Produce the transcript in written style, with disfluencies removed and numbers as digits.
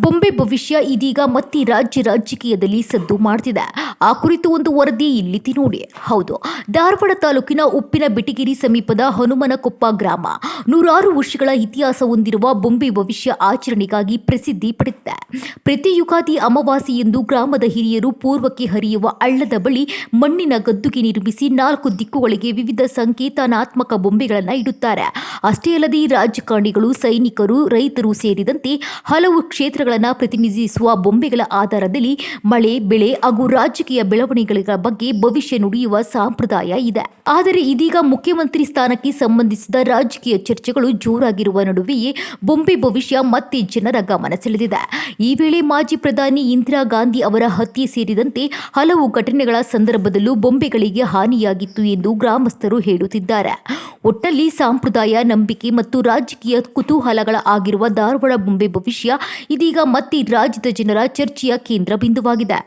ಬೊಂಬೆ ಭವಿಷ್ಯ ಇದೀಗ ಮತ್ತೆ ರಾಜಕೀಯದಲ್ಲಿ ಸದ್ದು ಮಾಡ್ತಿದೆ. ಆ ಕುರಿತು ಒಂದು ವರದಿ ಇಲ್ಲಿತಿ ನೋಡಿ. ಹೌದು, ಧಾರವಾಡ ತಾಲೂಕಿನ ಉಪ್ಪಿನ ಬೆಟಗೇರಿ ಸಮೀಪದ ಹನುಮನಕೊಪ್ಪ ಗ್ರಾಮ ನೂರಾರು ವರ್ಷಗಳ ಇತಿಹಾಸ ಹೊಂದಿರುವ ಬೊಂಬೆ ಭವಿಷ್ಯ ಆಚರಣೆಗಾಗಿ ಪ್ರಸಿದ್ಧಿ ಪಡೆದಿದೆ. ಪ್ರತಿ ಯುಗಾದಿ ಅಮಾವಾಸ್ಯೆಯಂದು ಗ್ರಾಮದ ಹಿರಿಯರು ಪೂರ್ವಕ್ಕೆ ಹರಿಯುವ ಹಳ್ಳದ ಬಳಿ ಮಣ್ಣಿನ ಗದ್ದುಗೆ ನಿರ್ಮಿಸಿ 4 ದಿಕ್ಕುಗಳಿಗೆ ವಿವಿಧ ಸಂಕೇತನಾತ್ಮಕ ಬೊಂಬೆಗಳನ್ನು ಇಡುತ್ತಾರೆ. ಅಷ್ಟೇ ಅಲ್ಲದೆ ರಾಜಕಾರಣಿಗಳು, ಸೈನಿಕರು, ರೈತರು ಸೇರಿದಂತೆ ಹಲವು ಕ್ಷೇತ್ರಗಳನ್ನು ಪ್ರತಿನಿಧಿಸುವ ಬೊಂಬೆಗಳ ಆಧಾರದಲ್ಲಿ ಮಳೆ, ಬೆಳೆ ಹಾಗೂ ರಾಜಕೀಯ ಬೆಳವಣಿಗೆಗಳ ಬಗ್ಗೆ ಭವಿಷ್ಯ ನುಡಿಯುವ ಸಂಪ್ರದಾಯ ಇದೆ. ಆದರೆ ಇದೀಗ ಮುಖ್ಯಮಂತ್ರಿ ಸ್ಥಾನಕ್ಕೆ ಸಂಬಂಧಿಸಿದ ರಾಜಕೀಯ ಚರ್ಚೆಗಳು ಜೋರಾಗಿರುವ ನಡುವೆಯೇ ಬೊಂಬೆ ಭವಿಷ್ಯ ಮತ್ತೆ ಜನರ ಗಮನ ಸೆಳೆದಿದೆ. ಈ ವೇಳೆ ಮಾಜಿ ಪ್ರಧಾನಿ ಇಂದಿರಾ ಗಾಂಧಿ ಅವರ ಹತ್ಯೆ ಸೇರಿದಂತೆ ಹಲವು ಘಟನೆಗಳ ಸಂದರ್ಭದಲ್ಲೂ ಬೊಂಬೆಗಳಿಗೆ ಹಾನಿಯಾಗಿತ್ತು ಎಂದು ಗ್ರಾಮಸ್ಥರು ಹೇಳುತ್ತಿದ್ದಾರೆ. ಒಟ್ಟಲ್ಲಿ ಸಂಪ್ರದಾಯ, ನಂಬಿಕೆ ಮತ್ತು ರಾಜಕೀಯ ಕುತೂಹಲಗಳ ಆಗಿರುವ ಧಾರವಾಡ ಬೊಂಬೆ ಭವಿಷ್ಯ ಇದೀಗ ಮತ್ತೆ ರಾಜ್ಯದ ಜನರ ಚರ್ಚೆಯ ಕೇಂದ್ರ ಬಿಂದುವಾಗಿದೆ.